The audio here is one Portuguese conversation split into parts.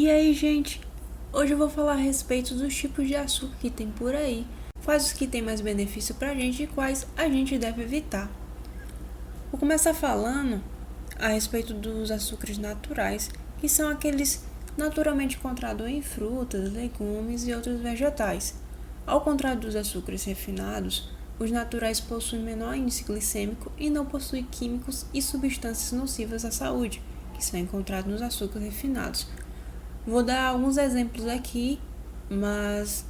E aí, gente? Hoje eu vou falar a respeito dos tipos de açúcar que tem por aí, quais os que têm mais benefício pra gente e quais a gente deve evitar. Vou começar falando a respeito dos açúcares naturais, que são aqueles naturalmente encontrados em frutas, legumes e outros vegetais. Ao contrário dos açúcares refinados, os naturais possuem menor índice glicêmico e não possuem químicos e substâncias nocivas à saúde, que são encontrados nos açúcares refinados. Vou dar alguns exemplos aqui, mas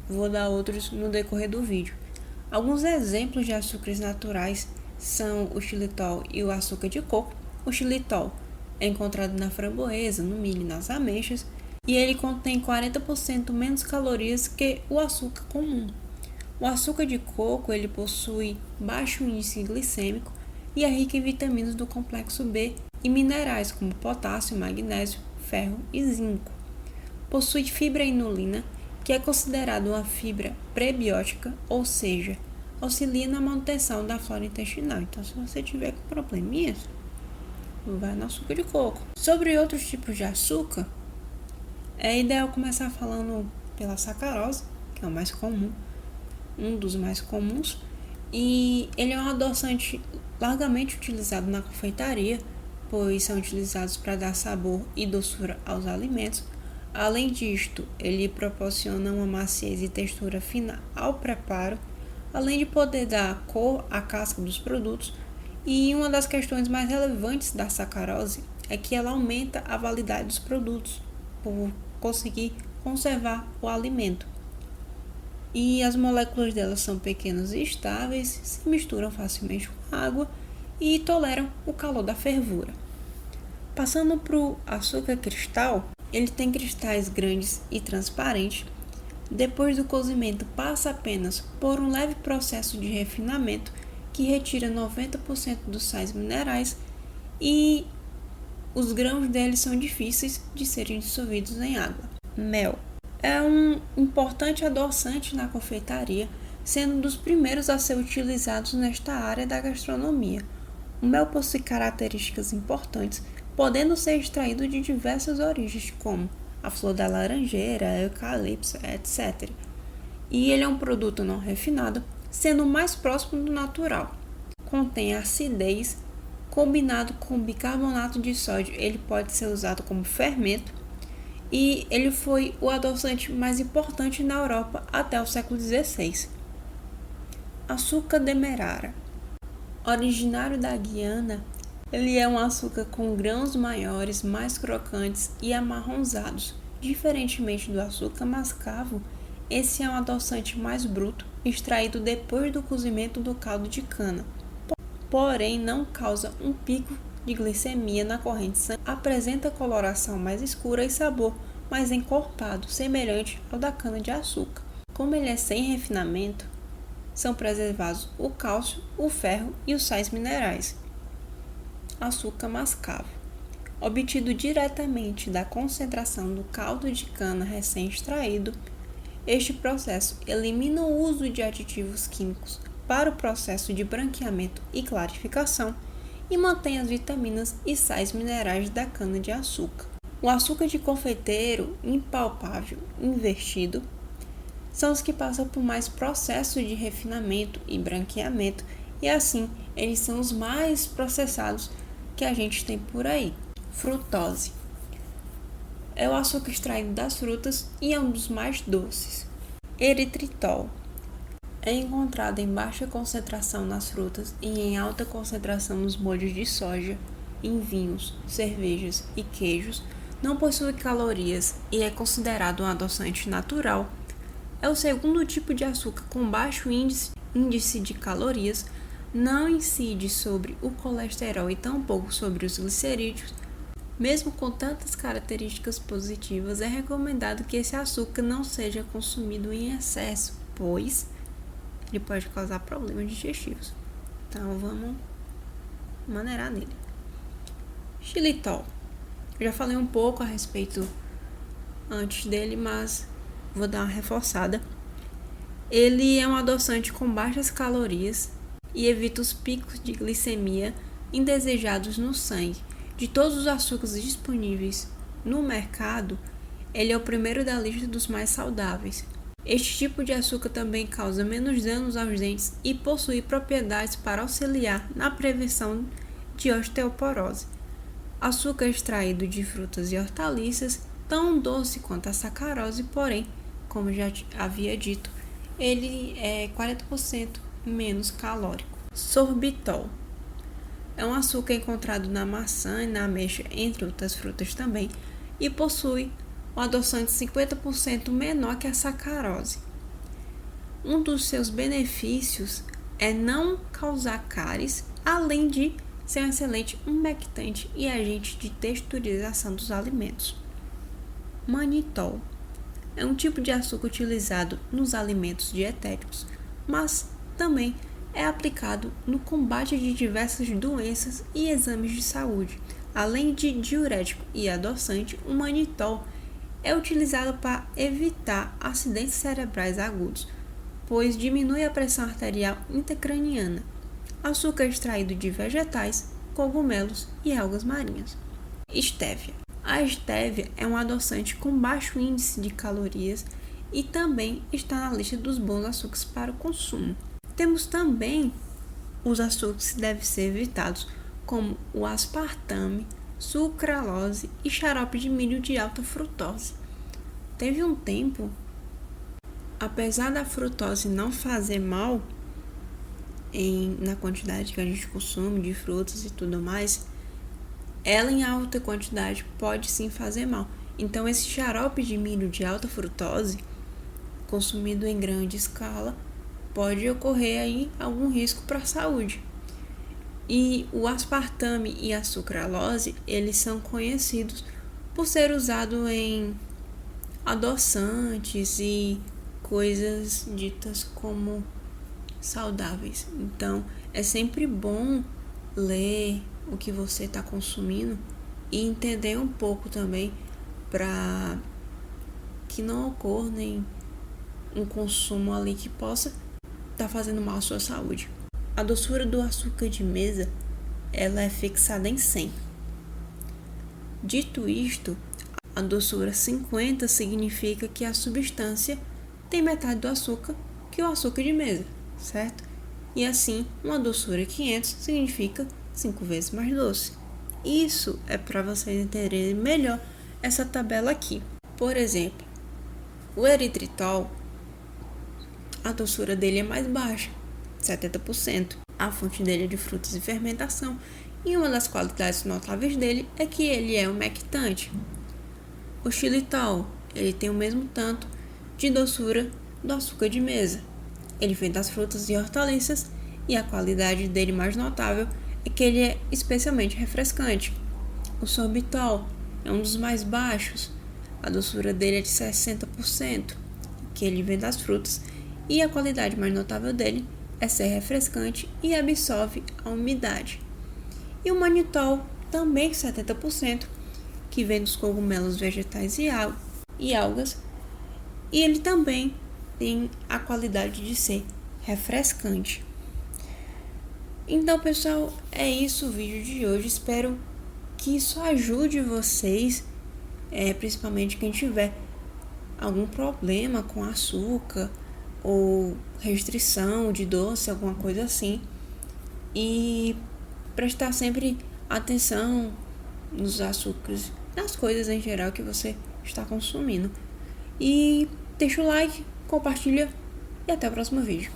vou dar outros no decorrer do vídeo. Alguns exemplos de açúcares naturais são o xilitol e o açúcar de coco. O xilitol é encontrado na framboesa, no milho e nas ameixas, e ele contém 40% menos calorias que o açúcar comum. O açúcar de coco ele possui baixo índice glicêmico e é rico em vitaminas do complexo B e minerais como potássio, magnésio, ferro e zinco. Possui fibra inulina, que é considerada uma fibra prebiótica, ou seja, auxilia na manutenção da flora intestinal. Então, se você tiver com probleminhas, vai no açúcar de coco. Sobre outros tipos de açúcar, é ideal começar falando pela sacarose, que é o mais comum, um dos mais comuns, e ele é um adoçante largamente utilizado na confeitaria, pois são utilizados para dar sabor e doçura aos alimentos. Além disto, ele proporciona uma maciez e textura fina ao preparo, além de poder dar cor à casca dos produtos. E uma das questões mais relevantes da sacarose é que ela aumenta a validade dos produtos, por conseguir conservar o alimento. E as moléculas delas são pequenas e estáveis, se misturam facilmente com água e toleram o calor da fervura. Passando para o açúcar cristal, ele tem cristais grandes e transparentes. Depois do cozimento, passa apenas por um leve processo de refinamento que retira 90% dos sais minerais e os grãos dele são difíceis de serem dissolvidos em água. Mel é um importante adoçante na confeitaria, sendo um dos primeiros a ser utilizados nesta área da gastronomia. O mel possui características importantes, podendo ser extraído de diversas origens, como a flor da laranjeira, eucalipto, etc. E ele é um produto não refinado, sendo o mais próximo do natural. Contém acidez, combinado com bicarbonato de sódio, ele pode ser usado como fermento, e ele foi o adoçante mais importante na Europa até o século XVI. Açúcar demerara. Originário da Guiana, ele é um açúcar com grãos maiores, mais crocantes e amarronzados. Diferentemente do açúcar mascavo, esse é um adoçante mais bruto, extraído depois do cozimento do caldo de cana. Porém, não causa um pico de glicemia na corrente sanguínea, apresenta coloração mais escura e sabor mais encorpado, semelhante ao da cana-de-açúcar. Como ele é sem refinamento, são preservados o cálcio, o ferro e os sais minerais. Açúcar mascavo. Obtido diretamente da concentração do caldo de cana recém-extraído, este processo elimina o uso de aditivos químicos para o processo de branqueamento e clarificação e mantém as vitaminas e sais minerais da cana-de-açúcar. O açúcar de confeiteiro impalpável invertido são os que passam por mais processos de refinamento e branqueamento, e assim eles são os mais processados que a gente tem por aí. Frutose é o açúcar extraído das frutas e é um dos mais doces. Eritritol é encontrado em baixa concentração nas frutas e em alta concentração nos molhos de soja, em vinhos, cervejas e queijos. Não possui calorias e é considerado um adoçante natural. É o segundo tipo de açúcar com baixo índice de calorias, não incide sobre o colesterol e tampouco sobre os glicerídeos. Mesmo com tantas características positivas, é recomendado que esse açúcar não seja consumido em excesso, pois ele pode causar problemas digestivos. Então vamos maneirar nele. Xilitol. Eu já falei um pouco a respeito antes dele, mas vou dar uma reforçada. Ele é um adoçante com baixas calorias e evita os picos de glicemia indesejados no sangue. De todos os açúcares disponíveis no mercado, ele é o primeiro da lista dos mais saudáveis. Este tipo de açúcar também causa menos danos aos dentes e possui propriedades para auxiliar na prevenção de osteoporose. Açúcar extraído de frutas e hortaliças, tão doce quanto a sacarose, porém, como já havia dito, ele é 40% menos calórico. Sorbitol é um açúcar encontrado na maçã e na ameixa, entre outras frutas também, e possui um adoçante 50% menor que a sacarose. Um dos seus benefícios é não causar cáries, além de ser um excelente umectante e agente de texturização dos alimentos. Manitol é um tipo de açúcar utilizado nos alimentos dietéticos, mas também é aplicado no combate de diversas doenças e exames de saúde. Além de diurético e adoçante, o manitol é utilizado para evitar acidentes cerebrais agudos, pois diminui a pressão arterial intracraniana. Açúcar extraído de vegetais, cogumelos e algas marinhas. Estévia. A estévia é um adoçante com baixo índice de calorias e também está na lista dos bons açúcares para o consumo. Temos também os açúcares que devem ser evitados, como o aspartame, sucralose e xarope de milho de alta frutose. Teve um tempo, apesar da frutose não fazer mal na quantidade que a gente consome de frutas e tudo mais, ela em alta quantidade pode sim fazer mal. Então esse xarope de milho de alta frutose, consumido em grande escala, pode ocorrer aí algum risco para a saúde. E o aspartame e a sucralose, eles são conhecidos por ser usado em adoçantes e coisas ditas como saudáveis. Então, é sempre bom ler o que você está consumindo e entender um pouco também para que não ocorra um consumo ali que possa estar fazendo mal à sua saúde. A doçura do açúcar de mesa, ela é fixada em 100. Dito isto, a doçura 50 significa que a substância tem metade do açúcar que o açúcar de mesa, certo? E assim, uma doçura 500 significa 5 vezes mais doce. Isso é para vocês entenderem melhor essa tabela aqui. Por exemplo, o eritritol, a doçura dele é mais baixa, 70%. A fonte dele é de frutas e fermentação, e uma das qualidades notáveis dele é que ele é umectante. O xilitol, ele tem o mesmo tanto de doçura do açúcar de mesa. Ele vem das frutas e hortaliças, e a qualidade dele mais notável é que ele é especialmente refrescante. O sorbitol é um dos mais baixos, a doçura dele é de 60%, que ele vem das frutas, e a qualidade mais notável dele é ser refrescante e absorve a umidade. E o manitol, também 70%, que vem dos cogumelos vegetais e algas, e ele também tem a qualidade de ser refrescante. Então, pessoal, é isso o vídeo de hoje. Espero que isso ajude vocês, principalmente quem tiver algum problema com açúcar ou restrição de doce, alguma coisa assim, e prestar sempre atenção nos açúcares, nas coisas em geral que você está consumindo. E deixa o like, compartilha e até o próximo vídeo.